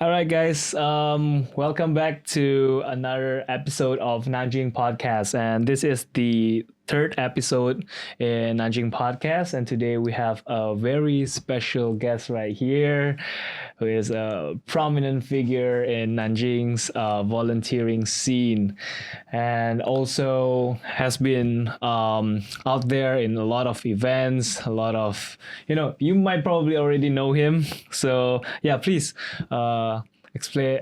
All right, guys. Welcome back to another episode of Nanjing Podcast, and this is the third episode in Nanjing Podcast. And today we have a very special guest right here, who is a prominent figure in Nanjing's volunteering scene, and also has been out there in a lot of events, a lot of you might probably already know him. So yeah, please. Explain.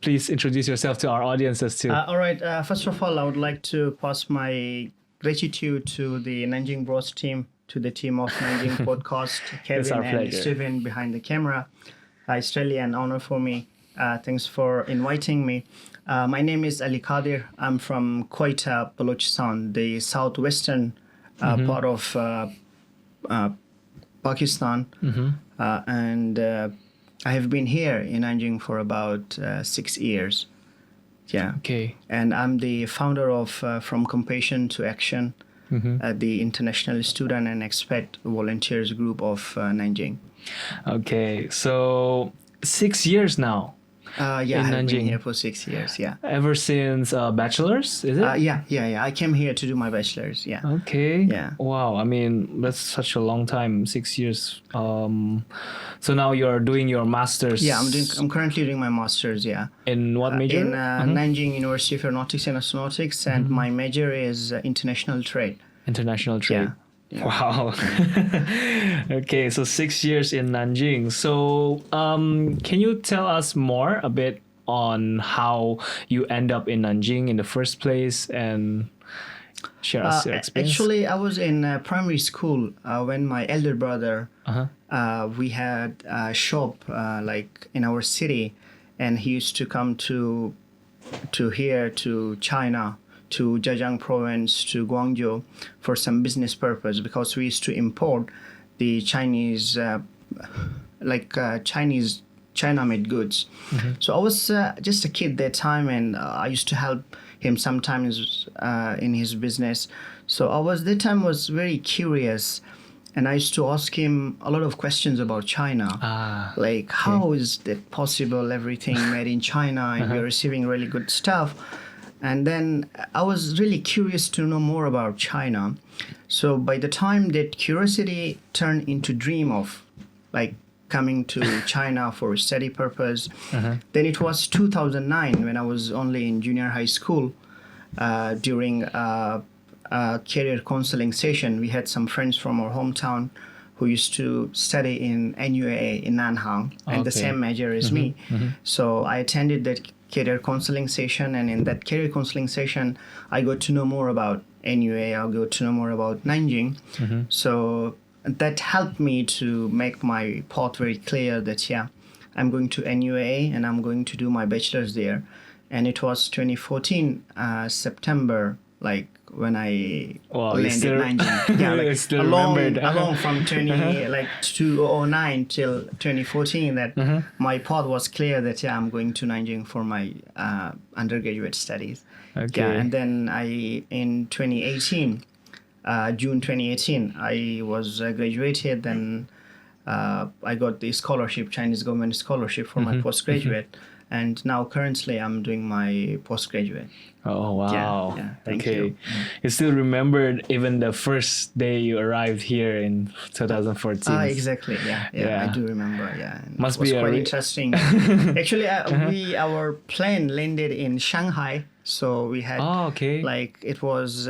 Please introduce yourself to our audiences too. All right. First of all, I would like to pass my gratitude to the Nanjing Bros team, to the team of Nanjing Podcast, Kevin and Stephen behind the camera. It's really an honor for me. Thanks for inviting me. My name is Ali Qadir. I'm from Wechat, Balochistan, the southwestern part of Pakistan. And I have been here in Nanjing for about 6 years. Yeah. Okay. And I'm the founder of From Compassion to Action, the international student and expat volunteers group of Nanjing. Okay. So 6 years now. Yeah, I've been here for 6 years. Yeah. Ever since bachelor's, is it? Yeah. I came here to do my bachelor's. Yeah. Okay. Yeah. Wow. I mean, that's such a long time. 6 years. So now you're doing your master's. Yeah, I'm currently doing my master's. Yeah. In what major? In Nanjing University of Aeronautics and Astronautics, and my major is international trade. International trade. Yeah. Wow. Okay, so 6 years in Nanjing. So, can you tell us more a bit on how you end up in Nanjing in the first place and share us your experience? Actually, I was in primary school when my elder brother, we had a shop like in our city, and he used to come to here to China, to Zhejiang province, to Guangzhou for some business purpose, because we used to import the Chinese, Chinese China-made goods. So I was just a kid that time, and I used to help him sometimes in his business. So that time was very curious, and I used to ask him a lot of questions about China, how is that possible? Everything made in China, and you're receiving really good stuff. And then I was really curious to know more about China. So by the time that curiosity turned into dream of coming to China for study purpose, then it was 2009 when I was only in junior high school. During a career counseling session, we had some friends from our hometown who used to study in NUA in Nanhang, and the same major as me. So I attended that career counseling session, and in that career counseling session, I got to know more about NUA, I got to know more about Nanjing. So that helped me to make my path very clear that, I'm going to NUA and I'm going to do my bachelor's there. And it was 2014, September, when I landed in Nanjing. Along from 2009 till 2014, that my path was clear that I'm going to Nanjing for my undergraduate studies. Okay. And then in 2018, June 2018, I was graduated. Then I got the scholarship, Chinese government scholarship for my postgraduate. And now currently I'm doing my postgraduate. Oh, wow. Yeah, thank you. You still remembered even the first day you arrived here in 2014. Exactly. Yeah, I do remember. Yeah. Must it was be quite interesting. Actually, our plane landed in Shanghai. So we had it was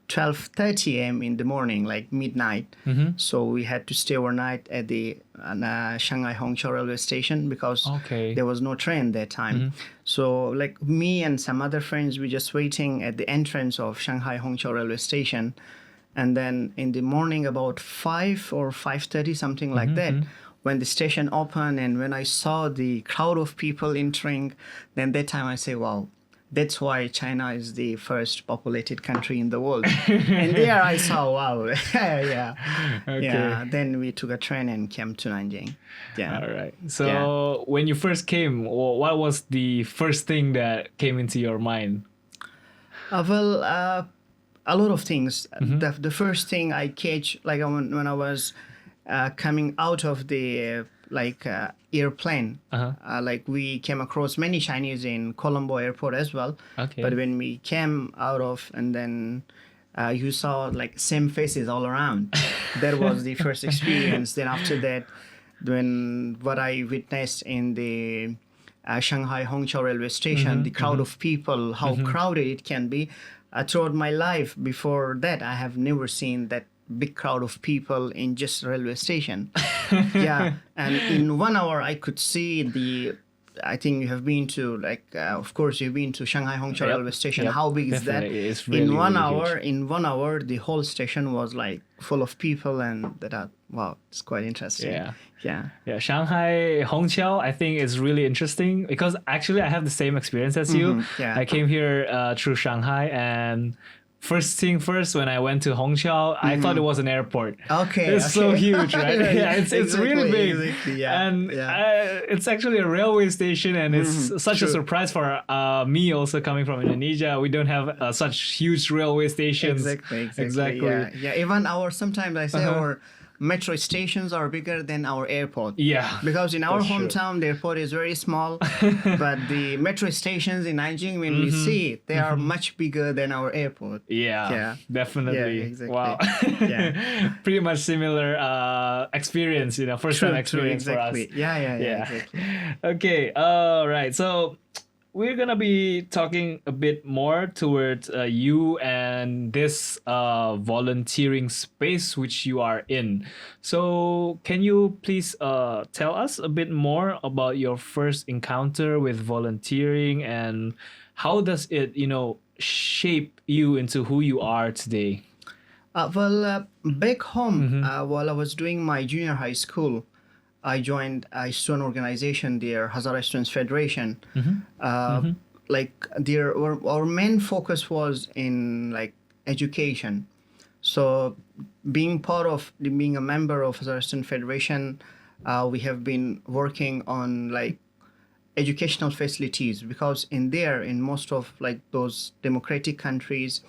12:30 a.m. in the morning, midnight. So we had to stay overnight at the Shanghai Hongqiao railway station because there was no train that time. So me and some other friends, we just waiting at the entrance of Shanghai Hongqiao railway station. And then in the morning about 5 or 5:30, something like that, when the station opened and when I saw the crowd of people entering, then that time I say, wow, that's why China is the first populated country in the world. And there I saw, wow. Yeah. Then we took a train and came to Nanjing. Yeah. All right. So when you first came, what was the first thing that came into your mind? A lot of things. The first thing I catch, when I was coming out of the airplane, like we came across many Chinese in Colombo airport as well. Okay. But when we came out of, and then you saw like same faces all around. That was the first experience. Then after that, when what I witnessed in the Shanghai Hongqiao railway station, the crowd of people, how crowded it can be. Throughout my life before that, I have never seen that big crowd of people in just railway station. Yeah, and in 1 hour I could see I think you have been to of course you've been to Shanghai Hongqiao railway station. Yep. How big is that? It's really, in one really hour, huge. in 1 hour, the whole station was like full of people, and wow, it's quite interesting. Yeah, Shanghai Hongqiao, I think is really interesting because actually I have the same experience as you. Yeah. I came here through Shanghai, and first thing first, when I went to Hongqiao, I thought it was an airport. Okay, it's so huge, right? Yeah, it's Exactly, really big, exactly, yeah, and yeah. it's actually a railway station, and it's such a surprise for me also coming from Indonesia. We don't have such huge railway stations. Exactly. Yeah. Even sometimes I say our metro stations are bigger than our airport. Yeah. Because in our That's true. hometown, the airport is very small, but the metro stations in Nanjing, when we see it, they are much bigger than our airport. Yeah, definitely. Yeah, exactly. Wow. Yeah. Pretty much similar experience, first-time experience for us. Yeah, exactly. Okay, all right. So we're gonna be talking a bit more towards you and this volunteering space which you are in. So can you please tell us a bit more about your first encounter with volunteering, and how does it, shape you into who you are today? Back home, while I was doing my junior high school, I joined a student organization there, Hazara Students Federation. Our main focus was in education. So being a member of Hazara Student Federation, we have been working on educational facilities, because in most of those democratic countries,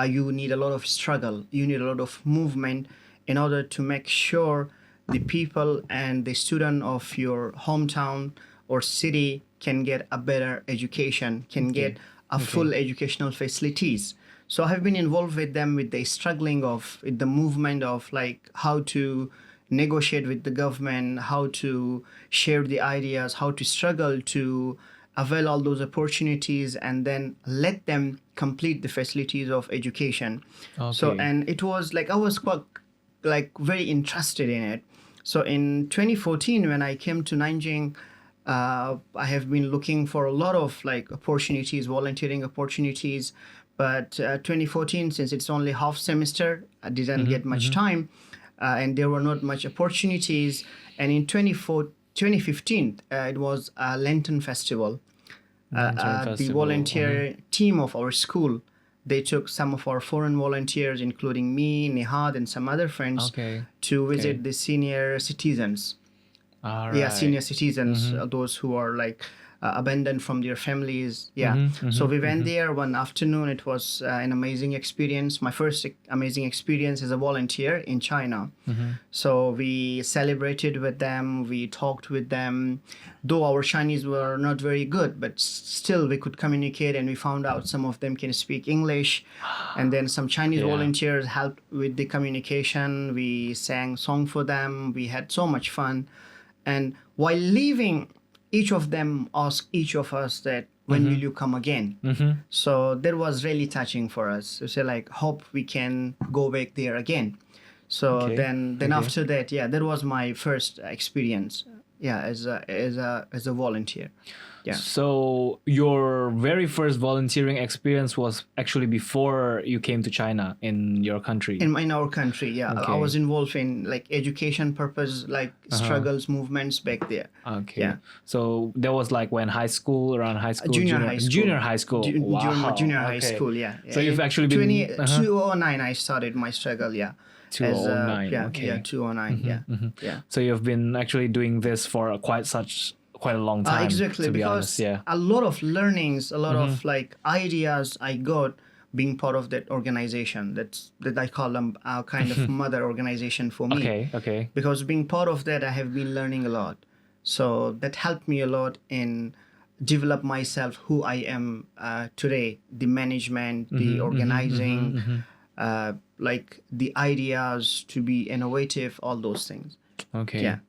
you need a lot of struggle, you need a lot of movement in order to make sure the people and the student of your hometown or city can get a better education, can get a full educational facilities. So I have been involved with them with the movement of how to negotiate with the government, how to share the ideas, how to struggle to avail all those opportunities and then let them complete the facilities of education. So, and it was I was quite very interested in it. So in 2014, when I came to Nanjing, I have been looking for a lot of opportunities, volunteering opportunities. But 2014, since it's only half semester, I didn't get much time, and there were not much opportunities. And in 2015, it was a Lantern Festival. The volunteer team of our school, they took some of our foreign volunteers, including me, Nihad, and some other friends, to visit the senior citizens. Senior citizens, those who are abandoned from their families. So we went there one afternoon. It was an amazing experience. My first amazing experience as a volunteer in China. So we celebrated with them. We talked with them. Though our Chinese were not very good, but still we could communicate, and we found out some of them can speak English. And then some Chinese volunteers helped with the communication. We sang song for them. We had so much fun. And while leaving, each of them asked each of us that, when will you come again? So that was really touching for us. To say hope we can go back there again. So then after that, that was my first experience. As a volunteer. So your very first volunteering experience was actually before you came to China in your country? In our country, I was involved in education purpose, struggles, movements back there. So that was around high school? Junior high school. Junior high school. Junior high school, So you've actually been... 2009 I started my struggle, 2009, 2009, So you've been actually doing this for quite a long time. Exactly, to be because honest, a lot of learnings, a lot of ideas I got being part of that organization. That I call them a kind of mother organization for me. Okay. Because being part of that, I have been learning a lot. So that helped me a lot in develop myself, who I am today, the management, the organizing, like the ideas to be innovative, all those things. Okay. Yeah.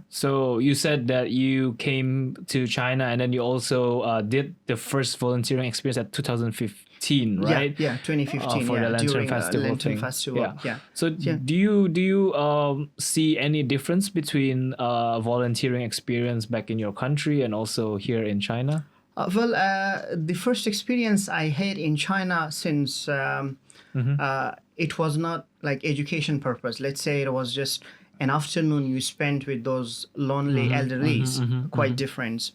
So you said that you came to China and then you also did the first volunteering experience at 2015, right? Yeah, 2015. For the Lantern during Festival Lantern thing. Festival. Yeah. So do you see any difference between volunteering experience back in your country and also here in China? The first experience I had in China, since it was not like education purpose. Let's say it was just an afternoon you spent with those lonely elderlies, quite different.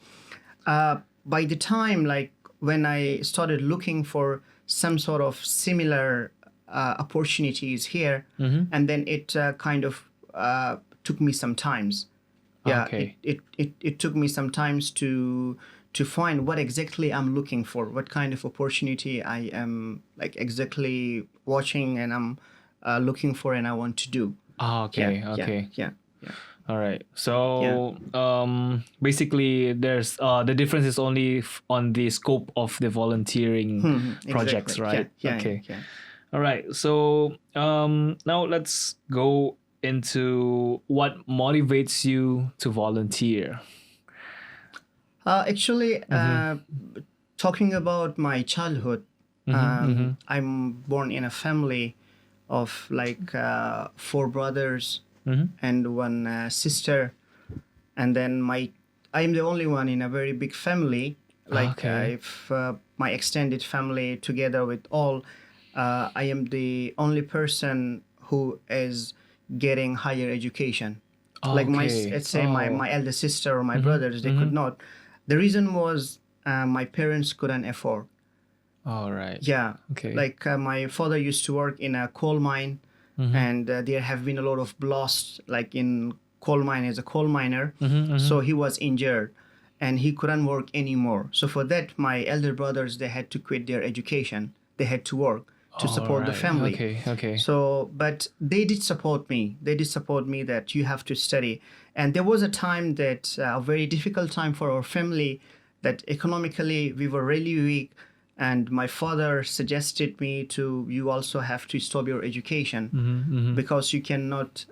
By the time, like when I started looking for some sort of similar opportunities here, and then it kind of took me some times. Yeah, Okay. it took me some times to find what exactly I'm looking for, what kind of opportunity I am like exactly watching and I'm looking for and I want to do. Okay. Yeah. All right. So basically, there's the difference is only on the scope of the volunteering projects, Exactly. right? Yeah. Okay. Yeah. All right. So now let's go into what motivates you to volunteer. Actually, talking about my childhood, I'm born in a family of like 4 brothers and 1 sister, and then I'm the only one in a very big family. Like if my extended family together with all, I am the only person who is getting higher education. Like let's say my elder sister or my brothers, they could not. The reason was my parents couldn't afford. All right. Yeah. Okay. Like my father used to work in a coal mine, and there have been a lot of blasts, like in coal mine as a coal miner. So he was injured, and he couldn't work anymore. So for that, my elder brothers, they had to quit their education. They had to work to support the family. Okay. So, but they did support me. They did support me that you have to study. And there was a time that a very difficult time for our family, that economically we were really weak. And my father suggested me you also have to stop your education because you cannot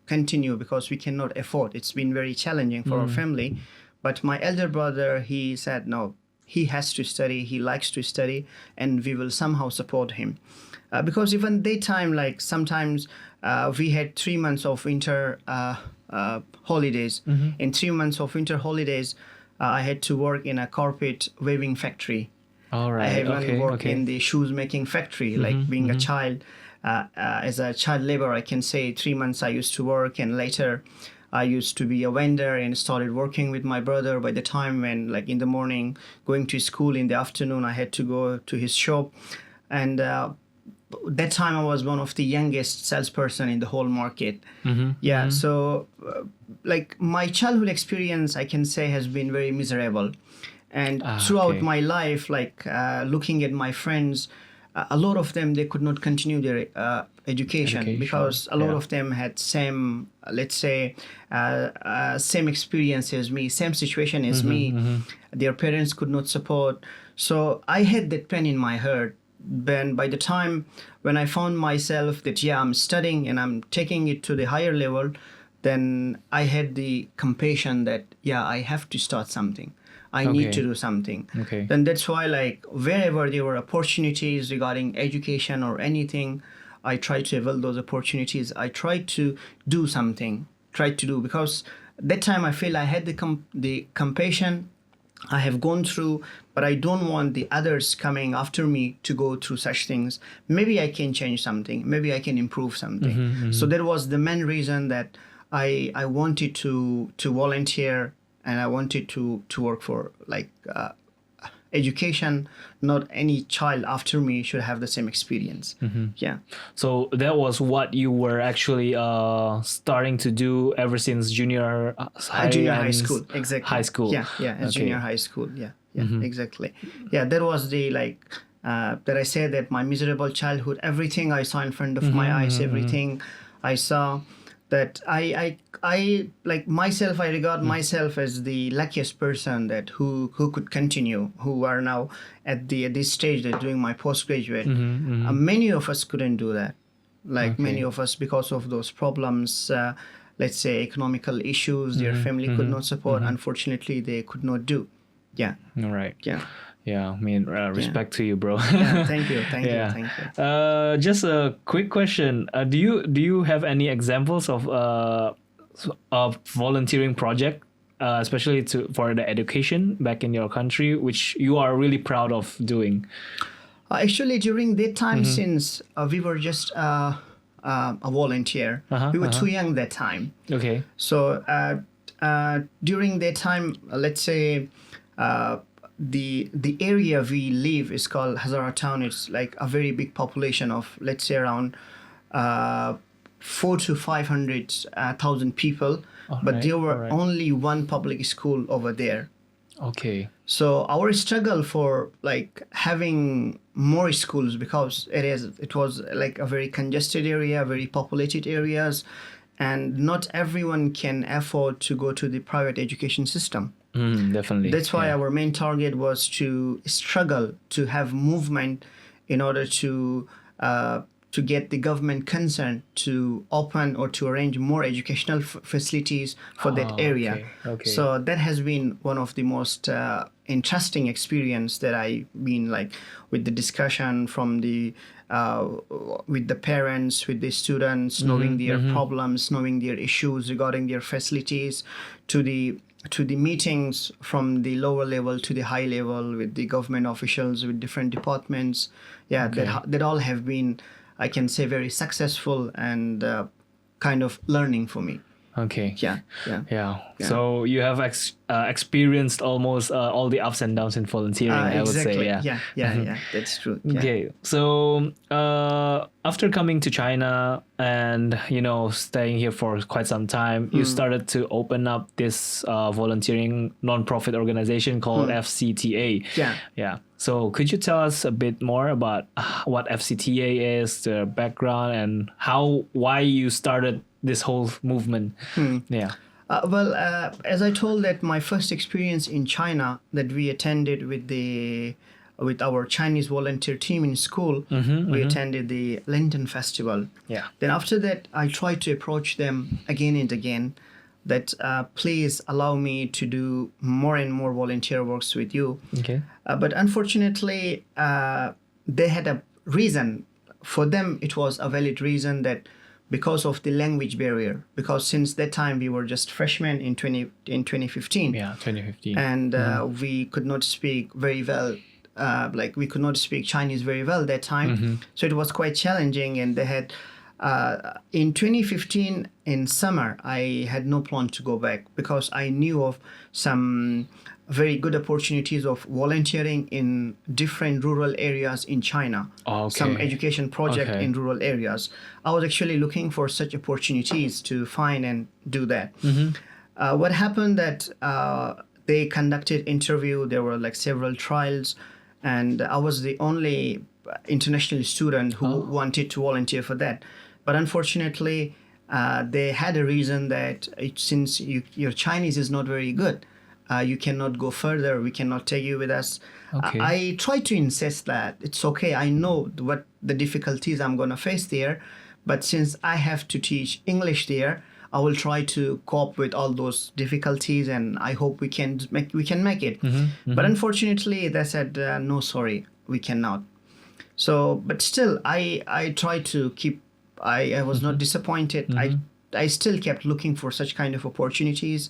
continue, because we cannot afford. It's been very challenging for our family. But my elder brother, he said, no, he has to study. He likes to study, and we will somehow support him. Because even daytime, like sometimes we had 3 months of winter holidays. In 3 months of winter holidays, I had to work in a carpet weaving factory. All right. I have worked in the shoes making factory, like being a child. As a child labor, I can say 3 months I used to work, and later I used to be a vendor and started working with my brother. By the time when, like in the morning, going to school, in the afternoon, I had to go to his shop. And that time I was one of the youngest salesperson in the whole market. So like my childhood experience, I can say, has been very miserable. And throughout my life, like looking at my friends, a lot of them, they could not continue their education because a lot of them had same, let's say, same experience as me, same situation as me. Their parents could not support. So I had that pain in my heart. Then by the time when I found myself that, I'm studying and I'm taking it to the higher level, then I had the compassion that, I have to start something. I need to do something. Then that's why, like, wherever there were opportunities regarding education or anything, I tried to avail those opportunities. I tried to do something, because that time I feel I had the compassion. I have gone through, but I don't want the others coming after me to go through such things. Maybe I can change something. Maybe I can improve something. So that was the main reason that I wanted to volunteer. And I wanted to work for like education. Not any child after me should have the same experience. Yeah. So that was what you were actually starting to do ever since junior high school. Exactly. High school. Yeah. Junior high school. Yeah. Exactly. Yeah, that was the like that I said that my miserable childhood, everything I saw in front of my eyes, everything I saw, that I like myself, I regard myself as the luckiest person that who could continue, who are now at this stage that doing my postgraduate. Many of us couldn't do that. Like many of us, because of those problems, let's say economical issues, their family could not support. Unfortunately, they could not do. Yeah. All right. Yeah. Yeah, I mean, respect to you, bro. Yeah, thank you. Just a quick question: do you have any examples of volunteering project, especially for the education back in your country, which you are really proud of doing? Actually, during that time, since we were just a volunteer, we were too young that time. Okay. So during that time, let's say. The area we live is called Hazara Town. It's like a very big population of, let's say, around 400 to 500,000 people. But there were only one public school over there. Okay. So our struggle for like having more schools, because it was like a very congested area, very populated areas, and not everyone can afford to go to the private education system. Definitely. That's why our main target was to struggle to have movement in order to get the government concerned to open or to arrange more educational facilities for that area. Okay. So that has been one of the most interesting experience that I've been like with the discussion from the with the parents, with the students, knowing their problems, knowing their issues regarding their facilities, to the meetings from the lower level to the high level with the government officials, with different departments. Yeah, that all have been, I can say, very successful and kind of learning for me. Okay. Yeah. So you have experienced almost all the ups and downs in volunteering, I would say. Yeah, that's true. Yeah. Okay. So after coming to China and, staying here for quite some time, you started to open up this volunteering non-profit organization called FCTA. Yeah. So could you tell us a bit more about what FCTA is, the background, and why you started this whole movement? Yeah. As I told, that my first experience in China that we attended with our Chinese volunteer team in school, we attended the Lantern Festival. Yeah. Then after that, I tried to approach them again and again that please allow me to do more and more volunteer works with you. Okay. But unfortunately, they had a reason. For them, it was a valid reason, that because of the language barrier, because since that time we were just freshmen in 2015. Yeah, 2015. And we could not speak very well, we could not speak Chinese very well that time. So it was quite challenging, and they had, in 2015 in summer, I had no plan to go back because I knew of some very good opportunities of volunteering in different rural areas in China. Some education project in rural areas. I was actually looking for such opportunities to find and do that. What happened that they conducted interview, there were like several trials, and I was the only international student who wanted to volunteer for that. But unfortunately, they had a reason that since your Chinese is not very good, you cannot go further. We cannot take you with us. I tried to insist that it's okay. I know what the difficulties I'm going to face there, but since I have to teach English there, I will try to cope with all those difficulties, and I hope we can make it. But unfortunately, they said no, sorry, we cannot. So, but still, I tried to keep. I was not disappointed. I still kept looking for such kind of opportunities.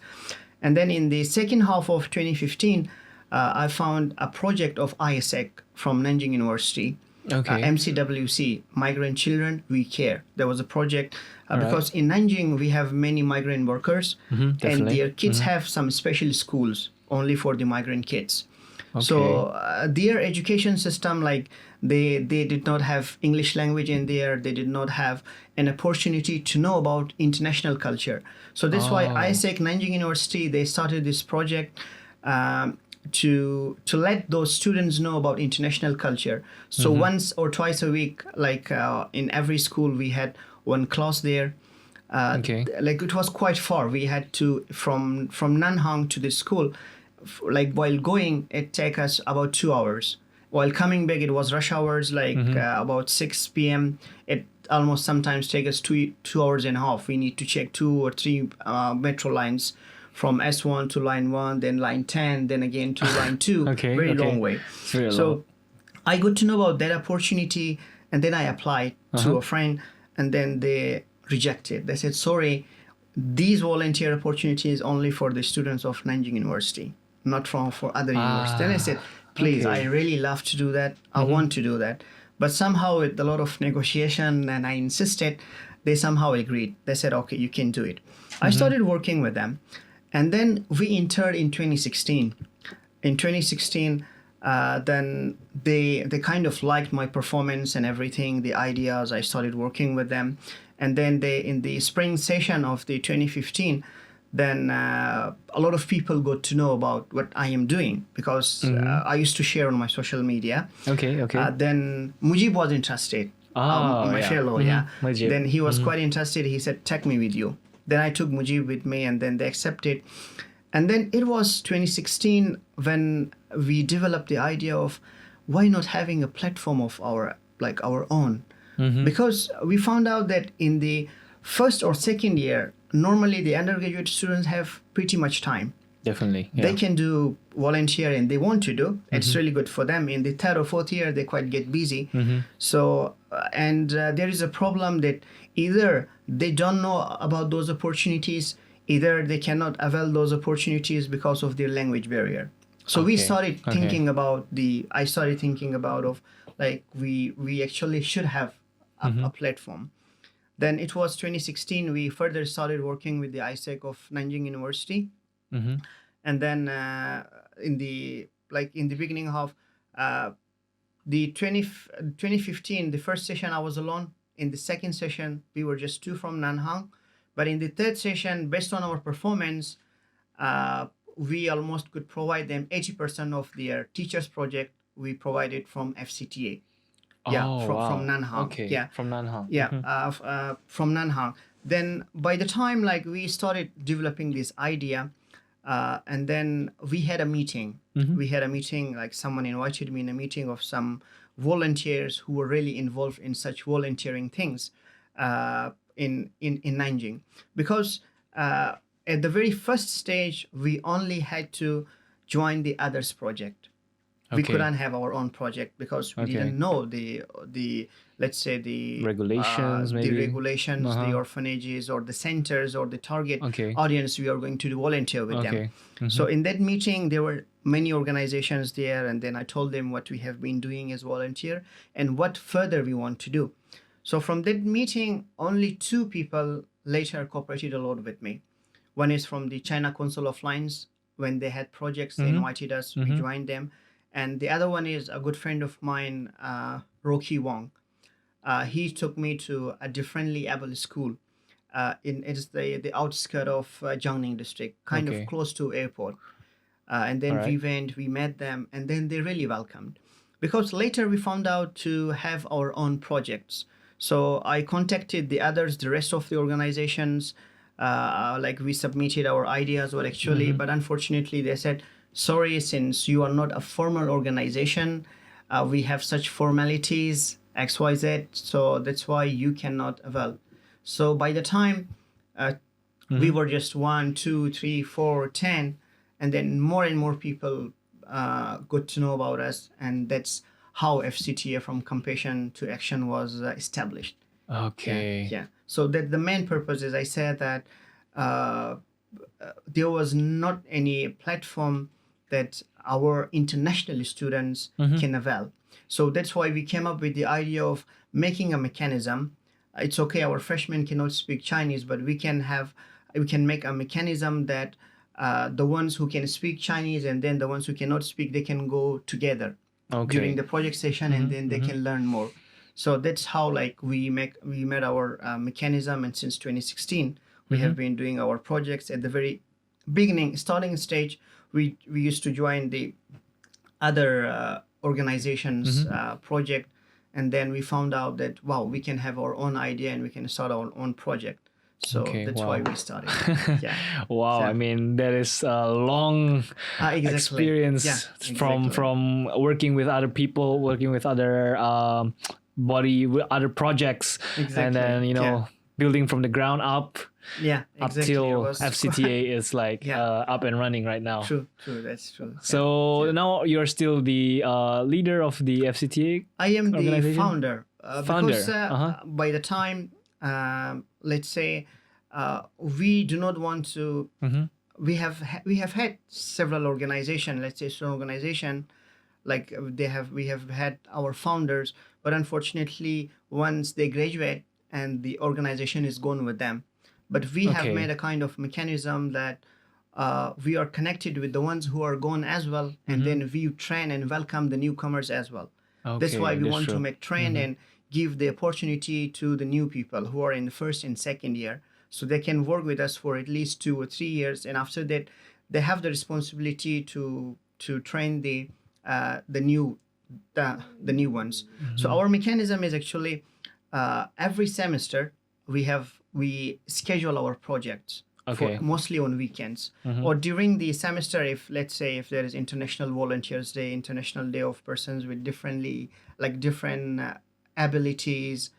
And then in the second half of 2015, I found a project of ISEC from Nanjing University, MCWC, Migrant Children We Care. There was a project because in Nanjing we have many migrant workers, and their kids have some special schools only for the migrant kids. So their education system, like they did not have English language in there. They did not have an opportunity to know about international culture. So that's why ISEC Nanjing University, they started this project to let those students know about international culture. So once or twice a week, like in every school, we had one class there. Like it was quite far. We had to from Nanhang to the school. Like while going, it take us about 2 hours. While coming back, it was rush hours, like about 6 p.m. It almost sometimes take us 2 hours and a half. We need to check 2 or 3 metro lines from S1 to line 1, then line 10, then again to line 2. Very long way. So I got to know about that opportunity, and then I applied to a friend, and then they rejected. They said, sorry, these volunteer opportunities only for the students of Nanjing University, not for other universities. Then I said, please, I really love to do that. I want to do that. But somehow with a lot of negotiation, and I insisted, they somehow agreed. They said, okay, you can do it. I started working with them. And then we entered in 2016. In 2016, then they kind of liked my performance and everything, the ideas. I started working with them. And then in the spring session of the 2015, then a lot of people got to know about what I am doing, because I used to share on my social media. Then Mujib was interested. My fellow, Then he was quite interested. He said, take me with you. Then I took Mujib with me, and then they accepted. And then it was 2016 when we developed the idea of why not having a platform of our own. Because we found out that in the first or second year, normally the undergraduate students have pretty much time. Definitely. They can do volunteering they want to do. It's really good for them. In the third or fourth year, they quite get busy. So, there is a problem that either they don't know about those opportunities, either they cannot avail those opportunities because of their language barrier. So we started thinking about I started thinking about we actually should have a platform. Then it was 2016, we further started working with the ISEC of Nanjing University. And then in the beginning of the 2015, the first session I was alone. In the second session, we were just 2 from Nanhang. But in the third session, based on our performance, we almost could provide them 80% of their teachers project. We provided from FCTA. From Nanhang. From Nanhang. From Nanhang. Then by the time we started developing this idea, and then we had a meeting. We had a meeting, someone invited me in a meeting of some volunteers who were really involved in such volunteering things in Nanjing. Because at the very first stage, we only had to join the others project. We couldn't have our own project because we didn't know the let's say the regulations, maybe the regulations, the orphanages or the centers or the target audience we are going to volunteer with them. So in that meeting, there were many organizations there, and then I told them what we have been doing as volunteer and what further we want to do. So from that meeting, only 2 people later cooperated a lot with me. One is from the China Council of Lines. When they had projects, they invited us, we joined them. And the other one is a good friend of mine, Rocky Wong. He took me to a differently able school. It is the outskirt of Jiangning district, kind of close to airport. And then we went, we met them, and then they really welcomed. Because later we found out to have our own projects. So I contacted the others, the rest of the organizations, we submitted our ideas, but unfortunately they said, sorry, since you are not a formal organization, we have such formalities, XYZ, so that's why you cannot avail. So by the time we were just 1, 2, 3, 4, 10, and then more and more people got to know about us, and that's how FCTA from Compassion to Action was established. So that the main purpose is, I said that there was not any platform that our international students can avail. So that's why we came up with the idea of making a mechanism. It's okay, our freshmen cannot speak Chinese, but we can make a mechanism that the ones who can speak Chinese and then the ones who cannot speak, they can go together during the project session, and then they can learn more. So that's how we made our mechanism, and since 2016 we have been doing our projects. At the very starting stage, we used to join the other organizations project, and then we found out that wow, we can have our own idea and we can start our own project. So Okay, that's wow. why we started. Yeah. Wow, So- I mean that is a long Exactly. experience Yeah, from exactly. working with other people, working with other with other projects, and Exactly. then Yeah. building from the ground up Yeah, up exactly. It till was FCTA is like Yeah. up and running right now. True, that's true. So Yeah. now you're still the leader of the FCTA. I am the organization? founder. Founder, Because by the time, let's say, we do not want to. We have had several organization. Let's say student organization, like we have had our founders, but unfortunately, once they graduate and the organization is gone with them. But we have Okay. made a kind of mechanism that we are connected with the ones who are gone as well, and then we train and welcome the newcomers as well. That's Okay, why we that's want true. to make train and give the opportunity to the new people who are in the first and second year, so they can work with us for at least 2 or 3 years, and after that, they have the responsibility to train the new ones. So our mechanism is actually every semester we schedule our projects. Okay. Mostly on weekends or during the semester. If let's say if there is International Volunteers Day, International Day of persons with different abilities,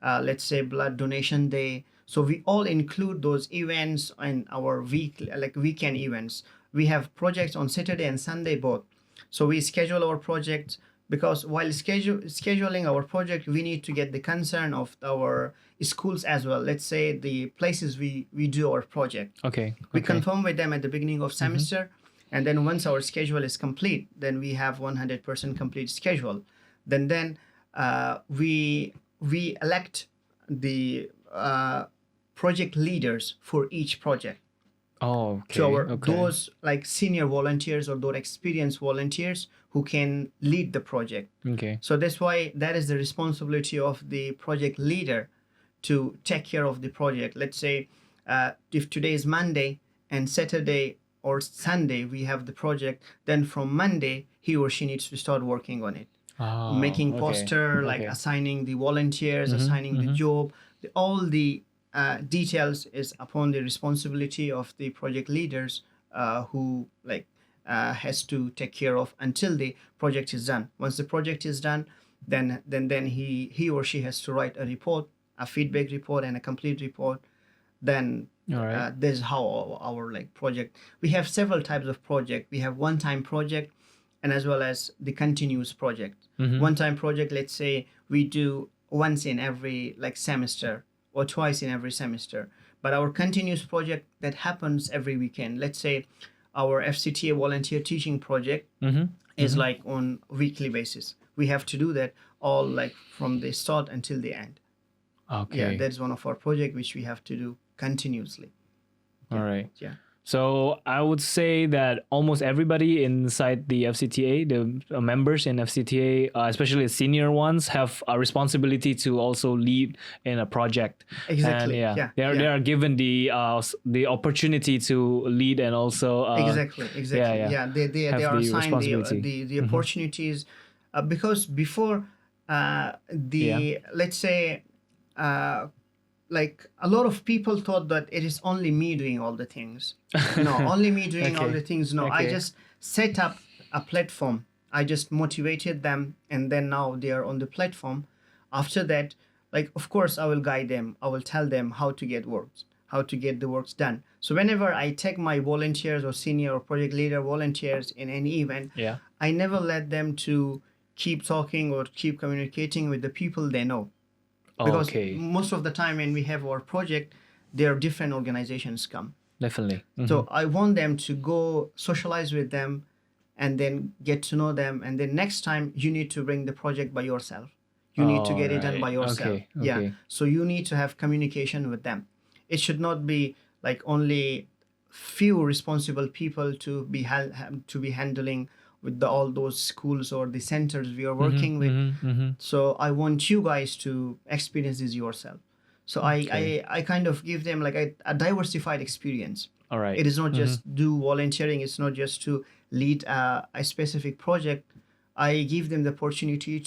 let's say Blood Donation Day, so we all include those events in our weekend events. We have projects on Saturday and Sunday both, so we schedule our projects, because while scheduling our project, we need to get the concern of our schools as well. Let's say the places we do our project. Okay. We okay. confirm with them at the beginning of semester, and then once our schedule is complete, then we have 100% complete schedule. Then we elect the project leaders for each project. Oh, okay. To our okay. those like senior volunteers or those experienced volunteers who can lead the project. Okay. So that's why that is the responsibility of the project leader to take care of the project. Let's say if today is Monday and Saturday or Sunday we have the project, then from Monday he or she needs to start working on it. Oh, Making okay. poster, like okay. assigning the volunteers, assigning the job, all the details is upon the responsibility of the project leaders, who has to take care of until the project is done. Once the project is done, then he or she has to write a report, a feedback report and a complete report. Then All right. this is how our project. We have several types of project. We have one-time project, and as well as the continuous project. One-time project, let's say we do once in every semester or twice in every semester. But our continuous project, that happens every weekend. Let's say our FCTA volunteer teaching project is on weekly basis. We have to do that all from the start until the end. Okay. Yeah, that's one of our project which we have to do continuously. All right. Yeah. So I would say that almost everybody inside the FCTA, the members in FCTA, especially the senior ones, have a responsibility to also lead in a project. Exactly. And Yeah. they are given the opportunity to lead and also Exactly. Yeah. They have are the assigned responsibility. the opportunities, because before let's say a lot of people thought that it is only me doing all the things. No, only me doing all Okay. the things. No, I Okay. just set up a platform. I just motivated them, and then now they are on the platform. After that, of course, I will guide them. I will tell them how to get the works done. So whenever I take my volunteers or senior or project leader volunteers in any event, Yeah. I never let them to keep talking or keep communicating with the people they know. Because Okay. most of the time when we have our project, there are different organizations come. Definitely. So I want them to go socialize with them and then get to know them. And then next time you need to bring the project by yourself. You need to get it done by yourself. Okay. Yeah. Okay. So you need to have communication with them. It should not be only few responsible people to be handling with all those schools or the centers we are working with. So I want you guys to experience this yourself. So Okay. I kind of give them like a diversified experience. All right. It is not just do volunteering. It's not just to lead a specific project. I give them the opportunity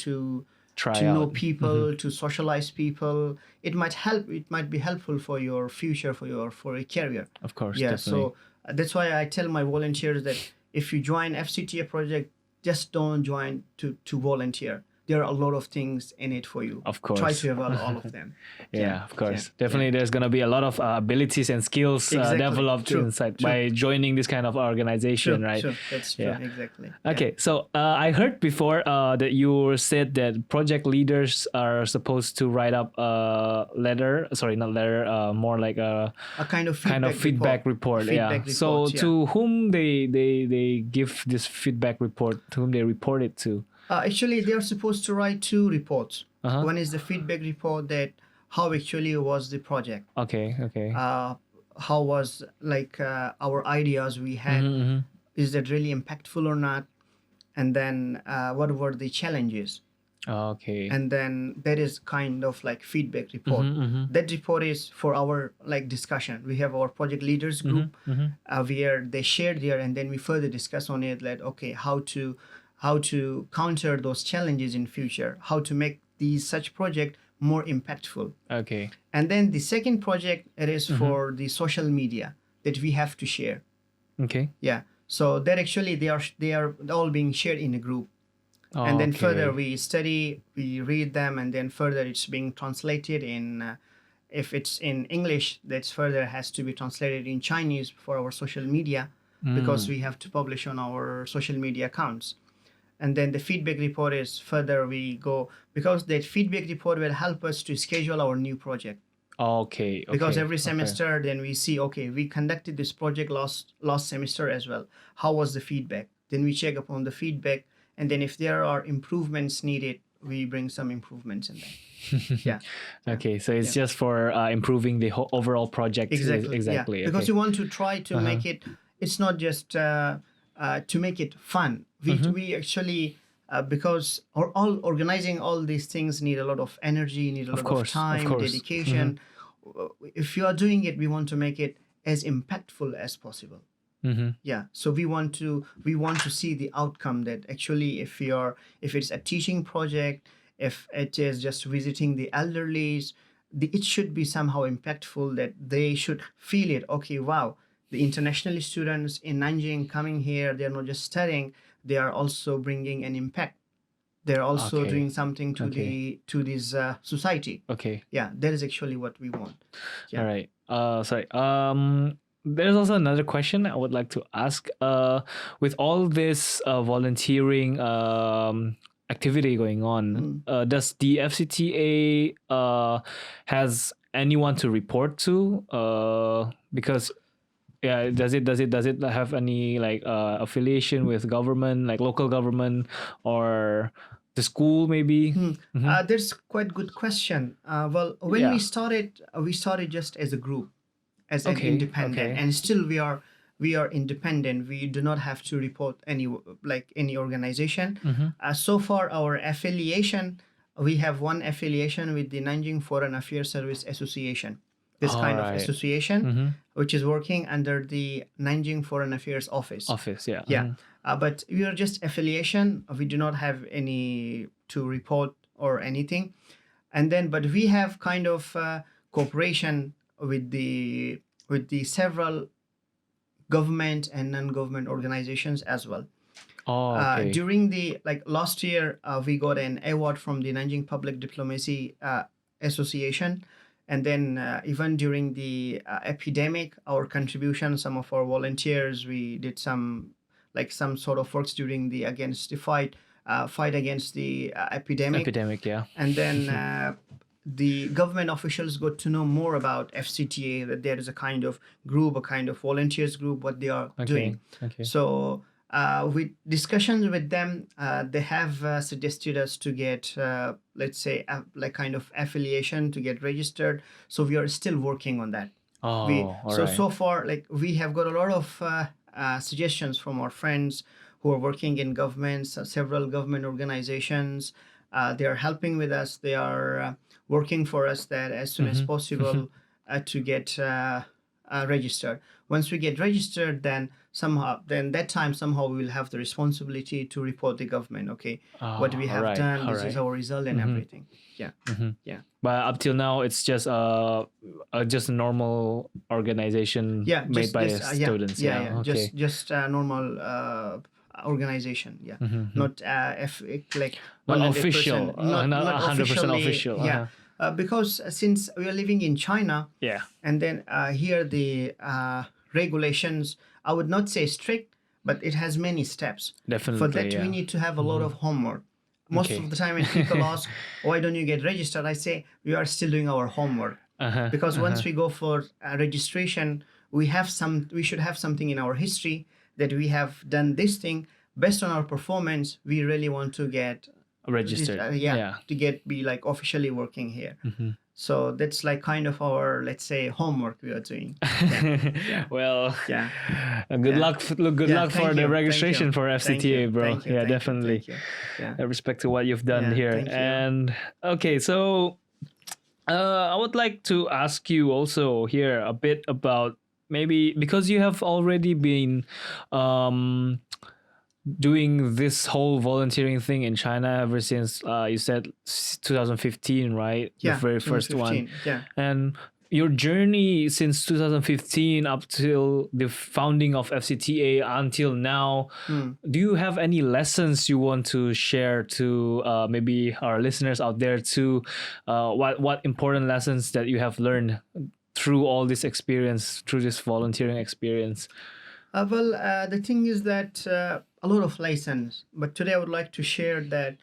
Try to know out. people, to socialize people. It might help. It might be helpful for your future, for a career. Of course, Yeah. definitely. So that's why I tell my volunteers that if you join FCTA project, just don't join to volunteer. There are a lot of things in it for you. Of course. Try to avail all of them. Yeah, of course. yeah, Definitely, there's going to be a lot of abilities and skills Exactly. developed True, inside true. by joining this kind of organization, right? Sure, that's true. Yeah. Exactly. Okay, so I heard before that you said that project leaders are supposed to write up a letter. Sorry, not letter. More like a kind of feedback report. Feedback Yeah. So reports, yeah. to whom they give this feedback report? To whom they report it to? Actually, they are supposed to write 2 reports. Uh-huh. One is the feedback report that how actually was the project. Okay. Okay. How was like our ideas we had. Is that really impactful or not? And then what were the challenges? Okay. And then there is kind of like feedback report. That report is for our like discussion. We have our project leaders group where they share there, and then we further discuss on it, like okay, how to counter those challenges in future, how to make these such project more impactful. Okay. And then the second project, it is for the social media that we have to share. Okay. Yeah. So that actually they are all being shared in a group. And then further we study, we read them, and then further it's being translated in if it's in English, that's further has to be translated in Chinese for our social media, because we have to publish on our social media accounts. And then the feedback report is further we go, because that feedback report will help us to schedule our new project. Okay. Because okay, every semester then we see, okay, we conducted this project last semester as well. How was the feedback? Then we check upon the feedback, and then if there are improvements needed, we bring some improvements in that. Yeah. Okay, so it's just for improving the whole overall project. Exactly. Yeah. Because okay. you want to try to make it. It's not just to make it fun. We actually because all organizing all these things need a lot of energy, need a lot of time, dedication. If you are doing it, we want to make it as impactful as possible. Yeah, so we want to see the outcome, that actually if it's a teaching project, if it is just visiting the elderlies, it should be somehow impactful, that they should feel it. Okay, wow, the international students in Nanjing coming here, they're not just studying, they are also bringing an impact. They're also doing something to this society. Okay. Yeah, that is actually what we want. Yeah. All right. Sorry. There's also another question I would like to ask. With all this volunteering activity going on, does the FCTA has anyone to report to? Because yeah, does it have any like affiliation with government, like local government or the school maybe? That's quite good question. Well, when we started just as a group, as an independent, and still we are independent. We do not have to report any organization. So far, our affiliation, we have one affiliation with the Nanjing Foreign Affairs Service Association. This kind of association, which is working under the Nanjing Foreign Affairs Office. Yeah. Yeah. But we are just affiliation. We do not have any to report or anything. And then, but we have kind of cooperation with the several government and non-government organizations as well. During the last year, we got an award from the Nanjing Public Diplomacy Association. And then even during the epidemic, our contribution, some of our volunteers, we did some sort of works during the fight against the epidemic. Yeah. And then the government officials got to know more about FCTA, that there is a kind of group, a kind of volunteers group, what they are doing. So with discussions with them, they have suggested us to get, let's say, kind of affiliation, to get registered. So we are still working on that. So far, we have got a lot of suggestions from our friends who are working in governments, several government organizations, They are helping with us. They are working for us that as soon as possible to get registered. Once we get registered, then that time somehow we will have the responsibility to report the government. Okay, what we have done. This is our result and everything. Yeah, yeah. But up till now, it's just a normal organization made by students. Okay. Just a normal organization. Yeah, not like 100%, not 100% official. Yeah. Because since we are living in China, and then here the regulations, I would not say strict, but it has many steps. Definitely. For that, we need to have a lot of homework. Most of the time when people ask, why don't you get registered? I say, we are still doing our homework. Because once we go for registration, we should have something in our history that we have done this thing. Based on our performance, we really want to get registered. Be like officially working here. So that's like kind of our, let's say, homework we are doing. Well, good luck for the registration for FCTA, bro. Definitely. Respect to what you've done here. And okay, so I would like to ask you also here a bit about maybe, because you have already been doing this whole volunteering thing in China ever since you said 2015, right? Yeah, the very first one. Yeah. And your journey since 2015 up till the founding of FCTA until now, do you have any lessons you want to share to maybe our listeners out there to what important lessons that you have learned through all this experience, through this volunteering experience? The thing is that a lot of lessons, but today I would like to share that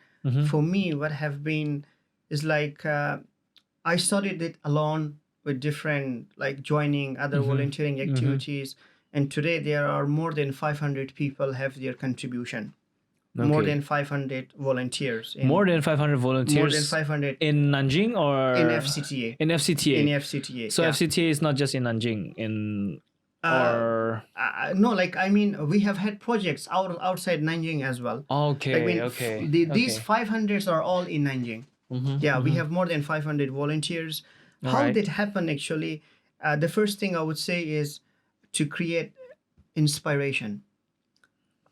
for me, what have been is like I studied it alone with different, like joining other volunteering activities. And today there are more than 500 people have their contribution. Okay. More than 500 volunteers. More than 500 volunteers? More than 500. In Nanjing or? In FCTA. In FCTA? In FCTA, So FCTA is not just in Nanjing, no, like I mean, we have had projects outside Nanjing as well. Okay, These 500s are all in Nanjing. We have more than 500 volunteers. How that happened actually? The first thing I would say is to create inspiration.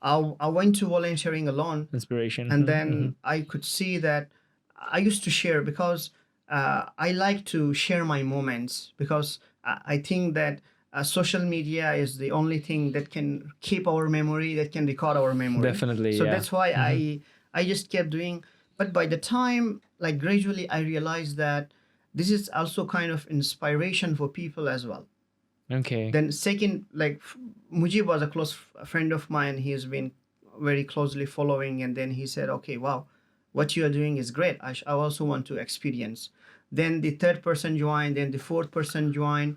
I went to volunteering alone. Inspiration. And then I could see that I used to share because I like to share my moments, because I think that social media is the only thing that can keep our memory, that can record our memory. Definitely. So that's why I just kept doing. But by the time, like gradually, I realized that this is also kind of inspiration for people as well. Okay. Then second, like Mujib was a close friend of mine. He's been very closely following, and then he said, okay, wow, what you are doing is great. I also want to experience. Then the third person joined, then the fourth person joined.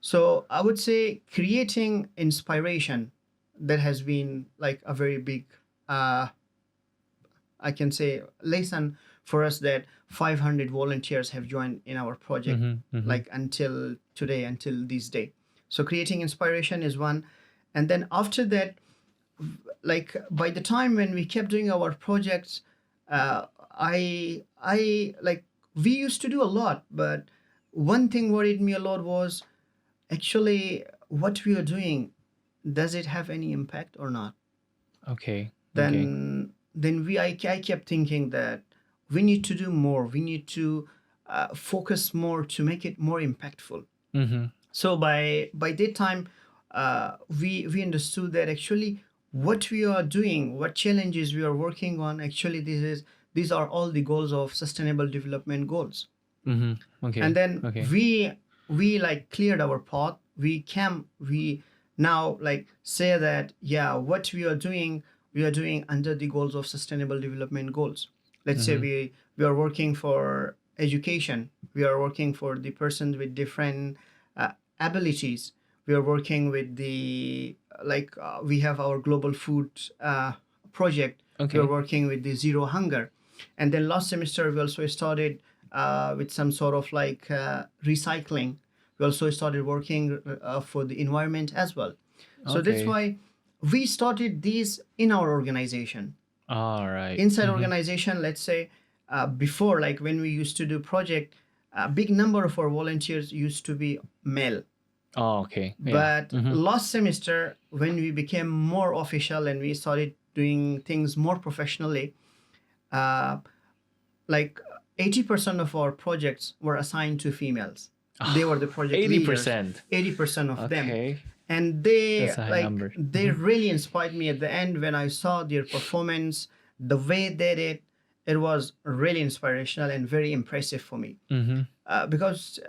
So I would say creating inspiration, that has been like a very big, I can say, lesson for us, that 500 volunteers have joined in our project, like until today, until this day. So creating inspiration is one. And then after that, like by the time when we kept doing our projects, I like, we used to do a lot, but one thing worried me a lot was actually what we are doing, does it have any impact or not? Okay. Then I kept thinking that we need to do more. We need to focus more to make it more impactful. So by that time, we understood that actually what we are doing, what challenges we are working on, actually these are all the goals of Sustainable Development Goals. Okay. And then we like cleared our path. We now like say that, what we are doing under the goals of Sustainable Development Goals. Let's say we are working for education. We are working for the persons with different abilities. We are working with the, we have our global food project. Okay. We are working with the zero hunger. And then last semester, we also started with some sort of like recycling. We also started working for the environment as well. So that's why we started these in our organization. All right. Inside organization, let's say, before, like when we used to do project, a big number of our volunteers used to be male. Oh, okay. Yeah. But last semester, when we became more official and we started doing things more professionally, like 80% of our projects were assigned to females. They were the project 80%. leaders. 80% of them. Okay. And they That's a high like number. they really inspired me at the end when I saw their performance, the way they did it. It was really inspirational and very impressive for me. Because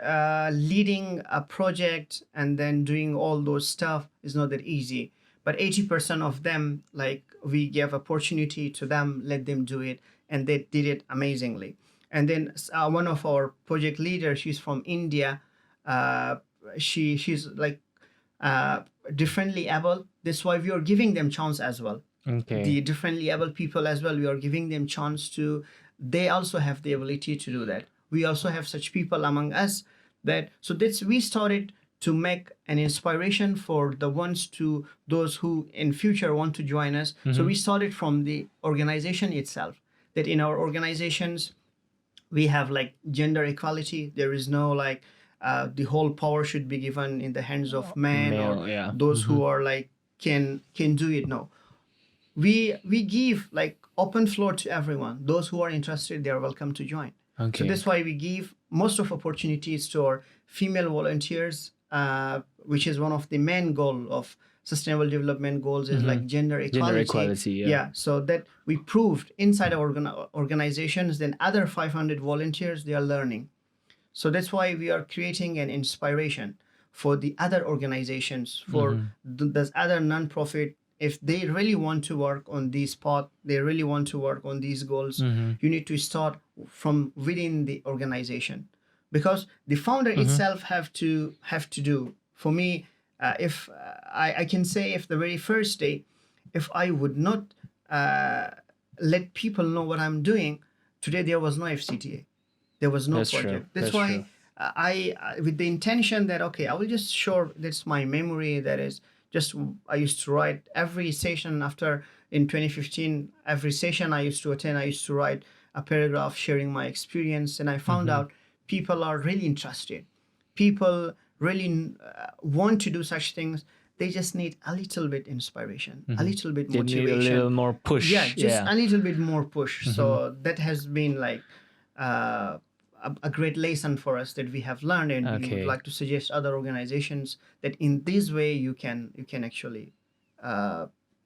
leading a project and then doing all those stuff is not that easy. But 80% of them, like we gave opportunity to them, let them do it, and they did it amazingly. And then one of our project leaders, she's from India. She's like differently able. That's why we are giving them chance as well. Okay. The differently able people as well, we are giving them chance to. They also have the ability to do that. We also have such people among us that. So that's we started to make an inspiration for the ones to those who in future want to join us. So we started from the organization itself. That in our organizations, we have like gender equality. There is no like the whole power should be given in the hands of men Male, or yeah. those who are like can do it. No, we give like open floor to everyone. Those who are interested, they are welcome to join. Okay. So that's why we give most of opportunities to our female volunteers, which is one of the main goal of sustainable development goals is like gender equality. Gender equality, yeah. So that we proved inside our organizations, then other 500 volunteers, they are learning. So that's why we are creating an inspiration for the other organizations, for the other non-profit. If they really want to work on this path, they really want to work on these goals, you need to start from within the organization. Because the founder itself have to do. For me, if I can say, if the very first day, if I would not let people know what I'm doing, today there was no FCTA. There was no That's project. true. That's why true. I with the intention that, okay, I will just show that's my memory. That is just, I used to write every session after in 2015, every session I used to attend, I used to write a paragraph sharing my experience. And I found out people are really interested. People really want to do such things. They just need a little bit inspiration, a little bit They motivation. need a little more push. Yeah, just a little bit more push. So that has been like a great lesson for us that we have learned, and we would like to suggest other organizations that in this way you can actually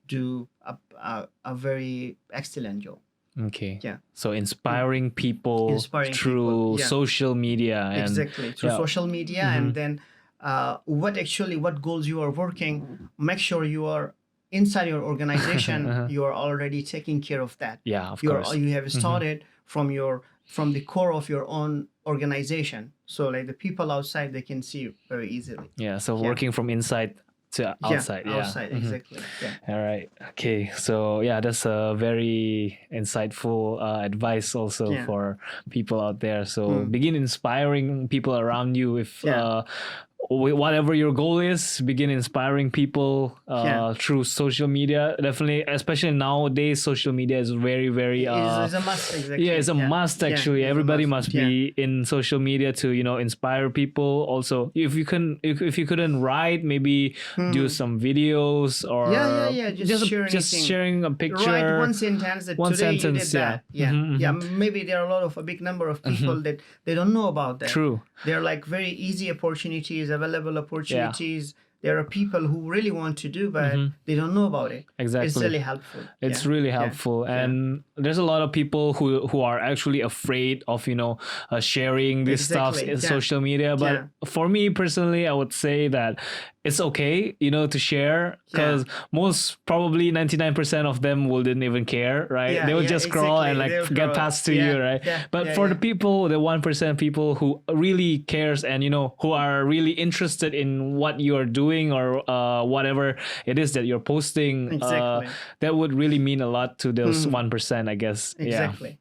do a very excellent job. Okay. Yeah. So inspiring people through social media. And, exactly. Through social media. And then what goals you are working, make sure you are inside your organization, you are already taking care of that. Yeah, of course. You have started from the core of your own organization. So like the people outside, they can see you very easily. Yeah. So working from inside to outside. Yeah. Outside, exactly. Yeah. All right. Okay. So yeah, that's a very insightful advice also for people out there. So begin inspiring people around you. If whatever your goal is, begin inspiring people through social media. Definitely, especially nowadays, social media is very, very. It's a must. Exactly. Yeah, it's a must actually. Yeah, Everybody must be in social media to inspire people. Also, if you couldn't write, maybe do some videos or just sharing a picture. Write one sentence that today you did that. Yeah. Maybe there are a big number of people that they don't know about that. True. They're like very easy opportunities, available opportunities. There are people who really want to do, but they don't know about it. Exactly. It's really helpful. It's really helpful. And there's a lot of people who are actually afraid of, sharing this stuff in social media. But for me personally, I would say that it's okay, to share, because most probably 99% of them wouldn't even care, right? They would just scroll and get past to you, right? But for the people, the 1% people who really cares and, who are really interested in what you are doing or whatever it is that you're posting, that would really mean a lot to those 1%, I guess. Exactly.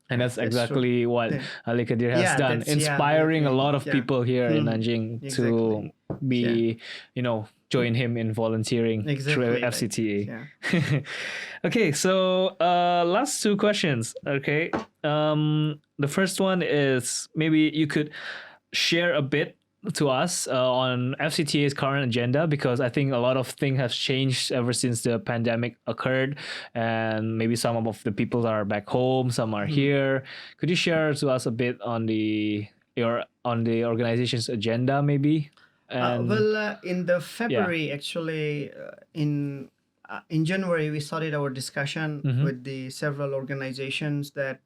And that's exactly what Ali Qadir has done, inspiring a lot of people here in Nanjing to be, join him in volunteering through Exactly. FCTA. Okay, so last two questions. Okay, the first one is maybe you could share a bit to us on FCTA's current agenda, because I think a lot of things have changed ever since the pandemic occurred, and maybe some of the people are back home, some are here. Could you share to us a bit on the organization's agenda, maybe? And In the February, actually, in January, we started our discussion with the several organizations that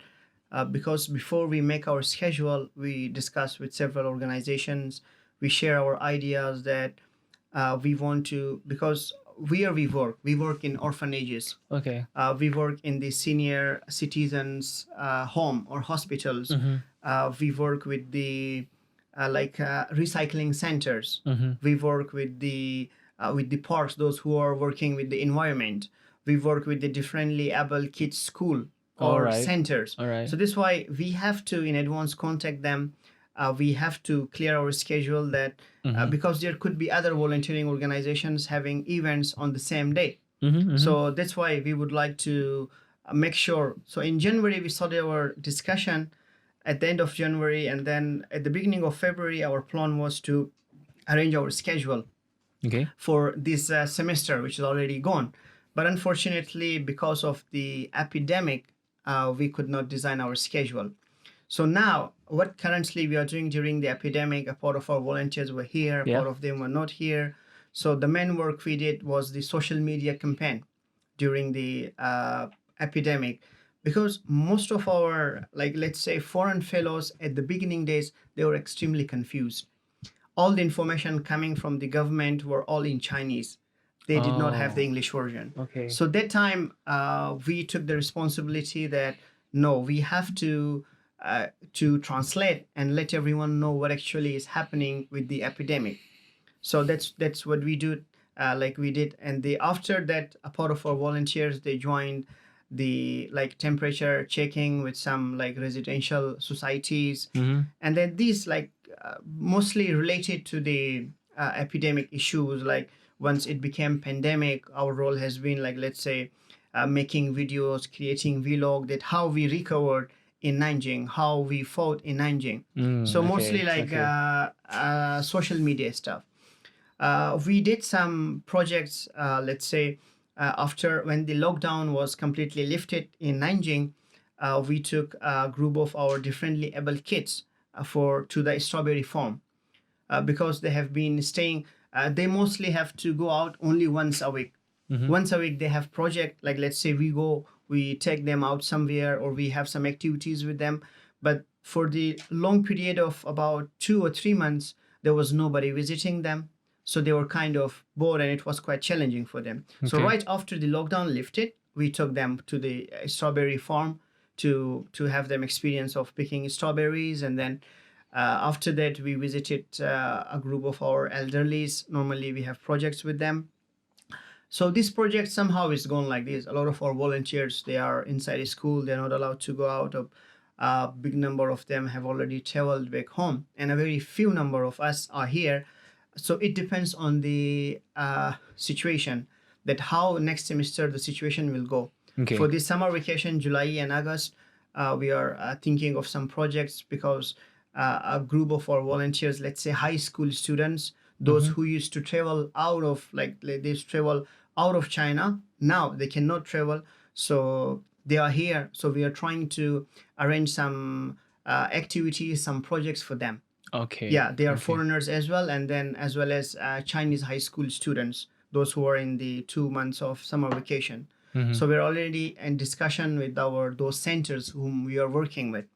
because before we make our schedule, we discuss with several organizations. We share our ideas that we want to, because we work in orphanages. okay, We work in the senior citizens home or hospitals. We work with the recycling centers. We work with the parks, those who are working with the environment. We work with the differently able kids school or Alright. centers. Alright. So this is why we have to in advance contact them. We have to clear our schedule that because there could be other volunteering organizations having events on the same day. So that's why we would like to make sure. So in January, we started our discussion at the end of January, and then at the beginning of February, our plan was to arrange our schedule okay, for this semester, which is already gone. But unfortunately, because of the epidemic, we could not design our schedule. So now, what currently we are doing during the epidemic, a part of our volunteers were here, a part of them were not here. So the main work we did was the social media campaign during the epidemic, because most of our, let's say, foreign fellows at the beginning days, they were extremely confused. All the information coming from the government were all in Chinese. They did not have the English version. Okay. So that time, we took the responsibility that no, we have to translate and let everyone know what actually is happening with the epidemic. So that's what we do, we did. And after that, a part of our volunteers, they joined the temperature checking with some residential societies, and then these mostly related to the epidemic issues. Once it became pandemic, our role has been let's say making videos, creating vlog that how we recovered in Nanjing, how we fought in Nanjing. So mostly social media stuff. We did some projects, let's say, after when the lockdown was completely lifted in Nanjing, we took a group of our differently able kids to the strawberry farm, because they have been staying. They mostly have to go out only once a week. Once a week they have project, let's say we take them out somewhere, or we have some activities with them. But for the long period of about 2 or 3 months, there was nobody visiting them. So they were kind of bored, and it was quite challenging for them. So right after the lockdown lifted, we took them to the strawberry farm to have them experience of picking strawberries. And then after that, we visited a group of our elderlies. Normally we have projects with them. So this project somehow is gone like this. A lot of our volunteers, they are inside a school. They're not allowed to go out. A big number of them have already traveled back home, and a very few number of us are here. So it depends on the situation, that how next semester the situation will go. Okay. For this summer vacation, July and August, we are thinking of some projects, because a group of our volunteers, let's say high school students, those who used to travel out of they travel out of China, now they cannot travel, so they are here. So we are trying to arrange some activities, some projects for them. Okay. Yeah, they are foreigners as well, and then as well as Chinese high school students, those who are in the 2 months of summer vacation. So we're already in discussion with those centers whom we are working with,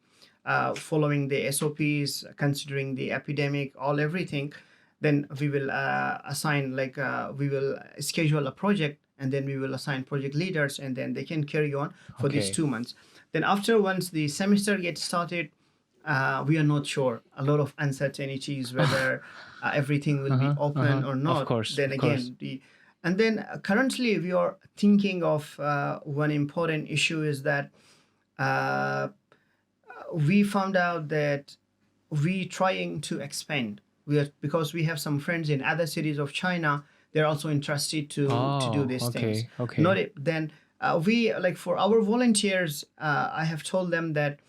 following the SOPs, considering the epidemic, everything. Then we will assign we will schedule a project, and then we will assign project leaders, and then they can carry on for these 2 months. Then once the semester gets started, we are not sure. A lot of uncertainties whether everything will be open or not. Of course. Then again, and then currently we are thinking of one important issue is that we found out that we trying to expand because we have some friends in other cities of China. They're also interested to do these things. Okay. Not it, then we like for our volunteers. I have told them that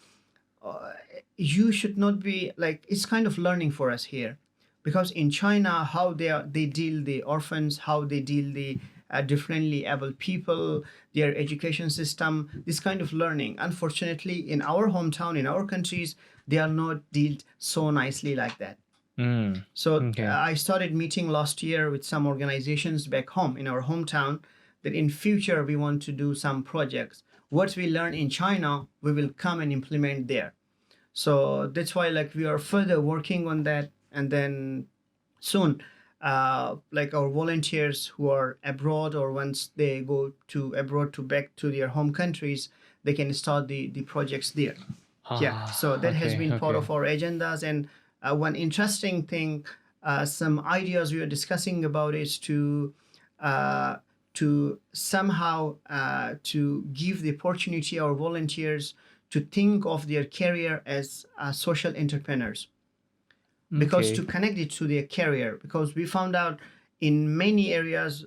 you should not be like, it's kind of learning for us here, because in China how they deal the orphans, how they deal the differently able people, their education system, this kind of learning. Unfortunately, in our hometown, in our countries, they are not dealt so nicely like that. So I started meeting last year with some organizations back home in our hometown, that in future we want to do some projects. What we learn in China, we will come and implement there. So that's why like we are further working on that. And then soon, like our volunteers who are abroad, or once they go to abroad to back to their home countries, they can start the projects there. Yeah, so that has been part of our agendas. And one interesting thing, some ideas we are discussing about is to somehow to give the opportunity our volunteers to think of their career as social entrepreneurs, because to connect it to their career, because we found out in many areas,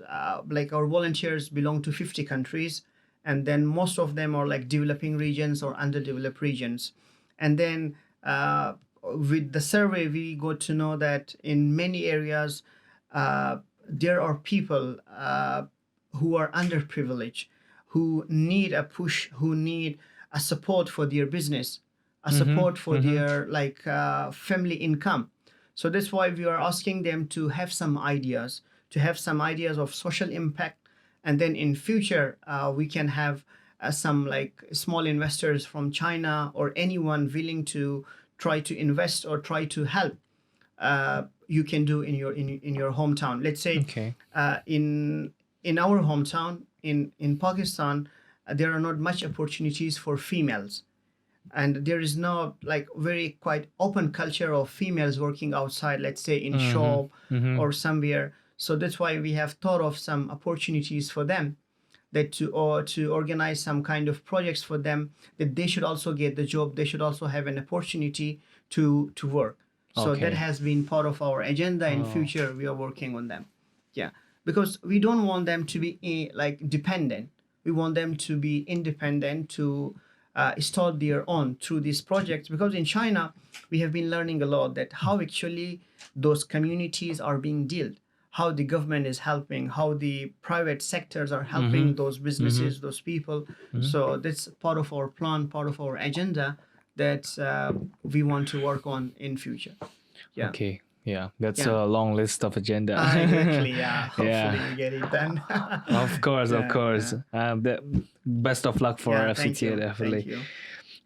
like our volunteers belong to 50 countries, and then most of them are like developing regions or underdeveloped regions. And then with the survey, we got to know that in many areas, there are people who are underprivileged, who need a push, who need a support for their business, a support for their like family income. So that's why we are asking them to have some ideas, of social impact. And then in future, we can have some like small investors from China, or anyone willing to try to invest or try to help. You can do in your hometown. Let's say in our hometown in Pakistan, there are not much opportunities for females, and there is no like very quite open culture of females working outside, let's say in shop or somewhere. So that's why we have thought of some opportunities for them, that to organize some kind of projects for them, that they should also get the job, they should also have an opportunity to work. So that has been part of our agenda. In future, we are working on them. Yeah, because we don't want them to be like dependent. We want them to be independent, to start their own through these projects. Because in China, we have been learning a lot that how actually those communities are being dealt, how the government is helping, how the private sectors are helping those businesses, those people. So that's part of our plan, part of our agenda that we want to work on in future. Yeah. Okay. Yeah, that's a long list of agenda. Exactly. Yeah. Hopefully we get it done. Of course. The best of luck for FCTA, definitely. Thank you.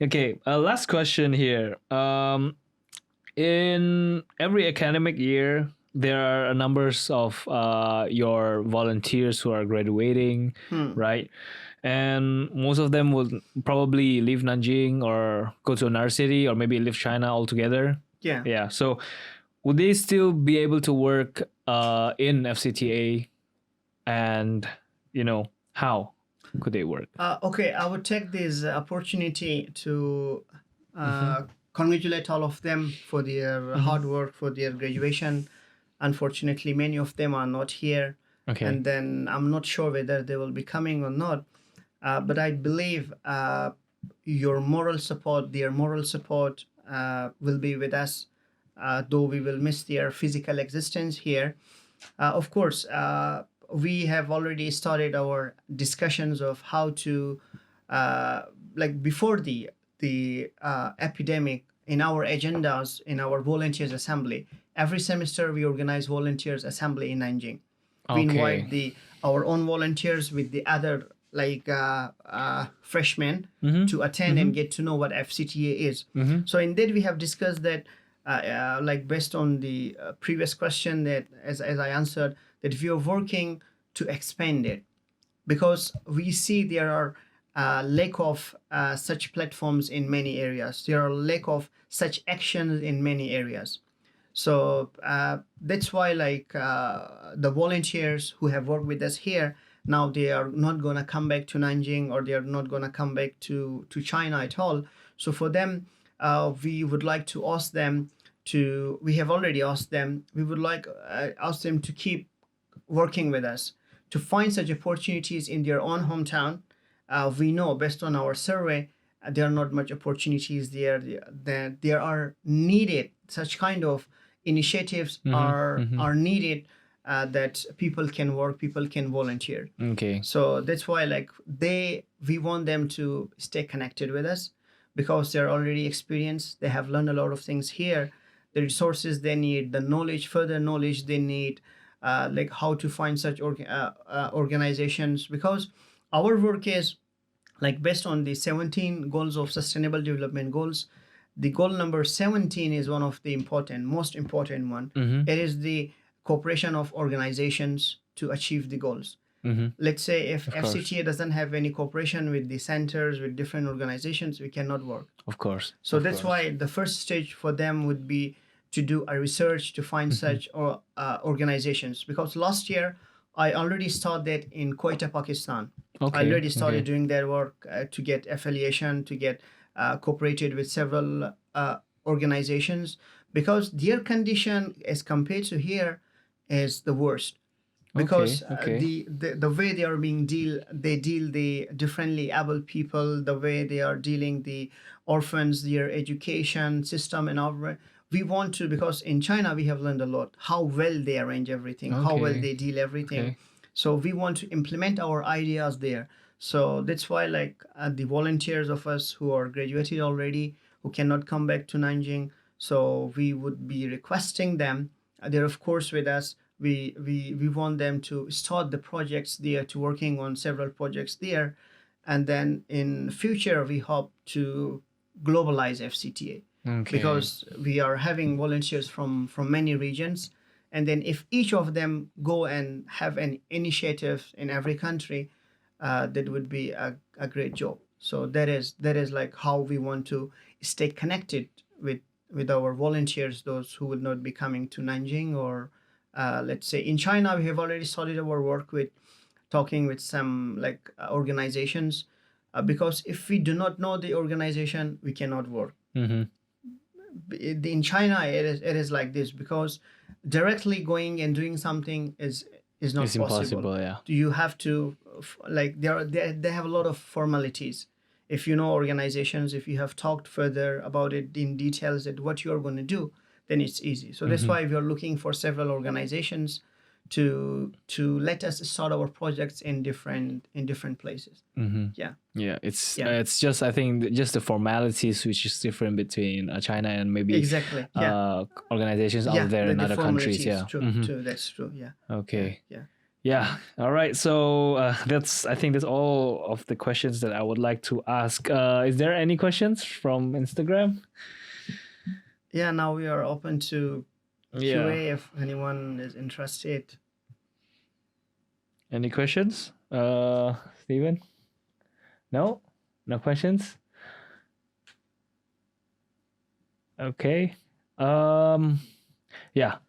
Okay. Last question here. In every academic year, there are a numbers of your volunteers who are graduating, right? And most of them will probably leave Nanjing or go to another city, or maybe leave China altogether. Yeah. So would they still be able to work in FCTA? And, how could they work? Okay, I would take this opportunity to congratulate all of them for their hard work, for their graduation. Unfortunately, many of them are not here. Okay. And then I'm not sure whether they will be coming or not. But I believe their moral support will be with us, though we will miss their physical existence here. Of course, we have already started our discussions of how to, like before the epidemic, in our agendas, in our volunteers assembly, every semester we organize volunteers assembly in Nanjing. We invite our own volunteers with the other like freshmen to attend and get to know what FCTA is. So in that we have discussed that like based on the previous question, that as I answered, that we are working to expand it, because we see there are lack of such platforms in many areas. There are lack of such actions in many areas. So that's why like the volunteers who have worked with us here, now they are not going to come back to Nanjing, or they are not going to come back to China at all. So for them, we would like to ask them we have already asked them, we would like ask them to keep working with us to find such opportunities in their own hometown. We know based on our survey, there are not much opportunities there. That there are needed such kind of initiatives are needed, that people can work, people can volunteer. Okay. So that's why we want them to stay connected with us, because they're already experienced. They have learned a lot of things here. The resources they need, the knowledge, further knowledge they need, like how to find such organizations, because our work is like based on the 17 goals of sustainable development goals. The goal number 17 is one of the most important one. It is the cooperation of organizations to achieve the goals. Let's say if FCTA doesn't have any cooperation with the centers, with different organizations, we cannot work. Of course. So that's why the first stage for them would be to do a research to find such organizations. Because last year, I already started in Quetta, Pakistan. Okay. I already started doing that work to get affiliation, to get cooperated with several organizations, because their condition as compared to here is the worst. Because the way they are being they deal the differently able people, the way they are dealing the orphans, their education system, and all. We want to, because in China we have learned a lot how well they arrange everything, how well they deal everything. So we want to implement our ideas there. So that's why the volunteers of us who are graduated already, who cannot come back to Nanjing, so we would be requesting them. They're of course with us. We want them to start the projects there, to working on several projects there, and then in future we hope to globalize FCTA. Because we are having volunteers from many regions, and then if each of them go and have an initiative in every country, that would be a great job. So that is like how we want to stay connected with our volunteers, those who will not be coming to Nanjing, or let's say in China we have already started our work with talking with some organizations, because if we do not know the organization, we cannot work. In China it is like this, because directly going and doing something is not possible. Impossible. Yeah. You have to they have a lot of formalities. If you know organizations, if you have talked further about it in details at what you are going to do, then it's easy. So that's why we are looking for several organizations to let us start our projects in different places. It's just, I think, just the formalities which is different between China and maybe organizations out there in other countries. True. That's true. All right, so I think that's all of the questions that I would like to ask. Is there any questions from Instagram? Now we are open to QA if anyone is interested. Any questions, Steven? No questions. Okay. All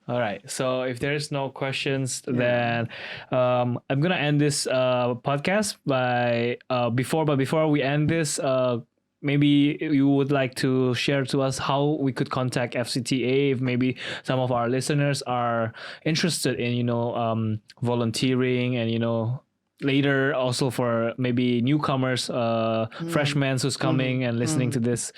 right. So if there's no questions, then I'm gonna end this podcast by before we end this, maybe you would like to share to us how we could contact FCTA if maybe some of our listeners are interested in volunteering, and later also for maybe newcomers, freshmen who's coming and listening to this.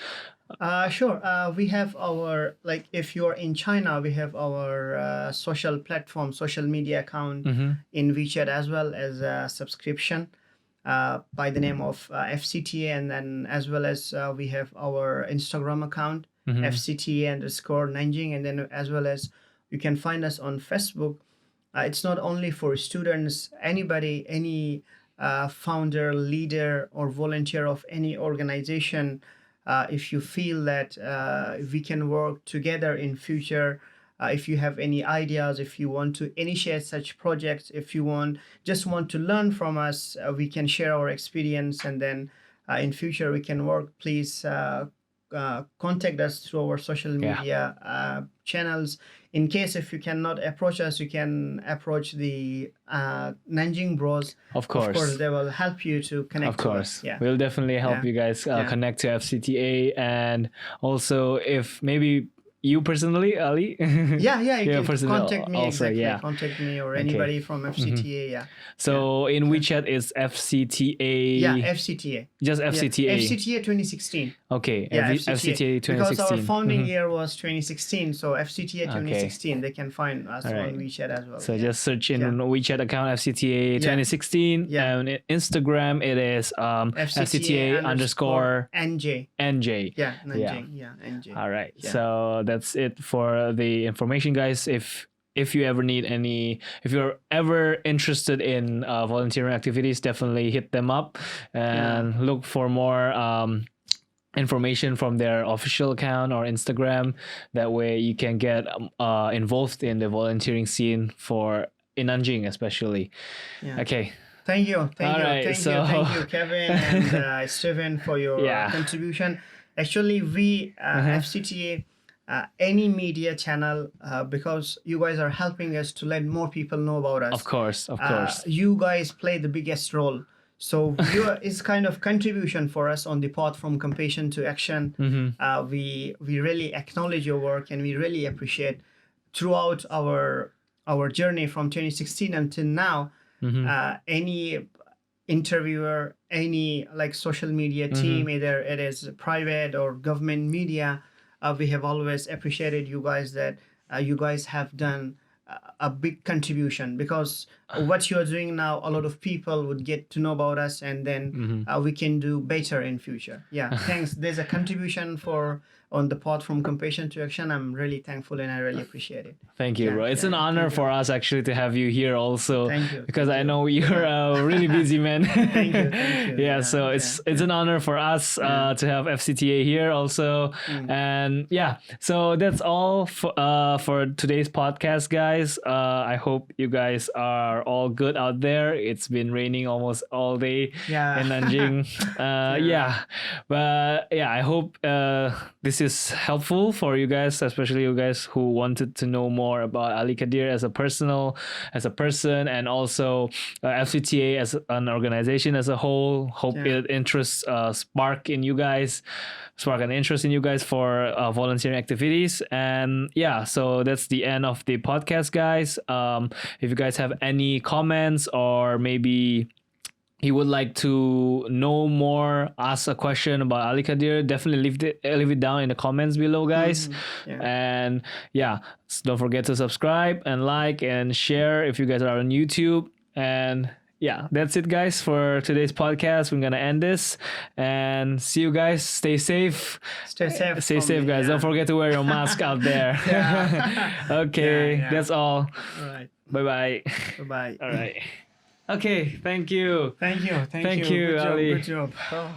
Sure. We have our, if you're in China, we have our social media account in Wechat, as well as a subscription by the name of FCTA, and then as well as we have our Instagram account, FCTA_Nanjing, and then as well as you can find us on Facebook. It's not only for students, anybody, any founder, leader, or volunteer of any organization. If you feel that we can work together in future, if you have any ideas, if you want to initiate such projects, if you just want to learn from us, we can share our experience, and then in future we can work. Please contact us through our social media channels. In case if you cannot approach us, you can approach the Nanjing Bros. Of course, they will help you to connect. Of course, to us. We'll definitely help you guys connect to FCTA, and also if maybe you personally, Ali? Yeah, you can personally contact me also, exactly. yeah. Contact me or anybody from FCTA. Yeah. So in Wechat it's FCTA. Yeah, FCTA. Just FCTA. Yeah, FCTA 2016. Okay. Yeah, FCTA 2016. Because our founding year was 2016, so FCTA 2016. They can find us Alright. on Wechat as well. So just search in Wechat account FCTA 2016. Yeah. And Instagram it is FCTA underscore NJ. NJ. Yeah, Nanjing. Yeah, NJ. All right. Yeah. So that's it for the information, guys. If you ever need if you're ever interested in volunteering activities, definitely hit them up and look for more information from their official account or Instagram. That way you can get involved in the volunteering scene in Nanjing especially. Yeah. Okay. Thank you. Alright, Thank you, Kevin and Steven, for your contribution. Actually, we FCTA, any media channel, because you guys are helping us to let more people know about us. Of course. You guys play the biggest role. So it's kind of contribution for us on the path from compassion to action. We really acknowledge your work and we really appreciate throughout our journey from 2016 until now. Any interviewer, any like social media team, either it is private or government media, we have always appreciated you guys that you guys have done a big contribution, because what you are doing now, a lot of people would get to know about us, and then we can do better in future. Yeah, thanks. There's a contribution on the path from compassion to action. I'm really thankful and I really appreciate it. Thank you, bro. It's an honor for us actually to have you here also. Thank you. Because I know you're a really busy man. Thank you. Yeah, so it's an honor for us to have FCTA here also. And so that's all for today's podcast, guys. I hope you guys are all good out there. It's been raining almost all day in Nanjing. But I hope this is helpful for you guys, especially you guys who wanted to know more about Ali Qadir as a person, and also FCTA as an organization as a whole. Hope it spark an interest in you guys for volunteering activities. And so that's the end of the podcast, guys. If you guys have any comments, or maybe you would like to know more, ask a question about Ali Qadir, definitely leave it down in the comments below, guys. And don't forget to subscribe and like and share if you guys are on YouTube. And that's it, guys, for today's podcast. We're gonna end this and see you guys. Stay safe. Stay safe, guys. Don't forget to wear your mask out there. Okay, that's all. All right. Bye. Bye. All right. Okay, thank you. Thank you. Good Ali. job. Good job.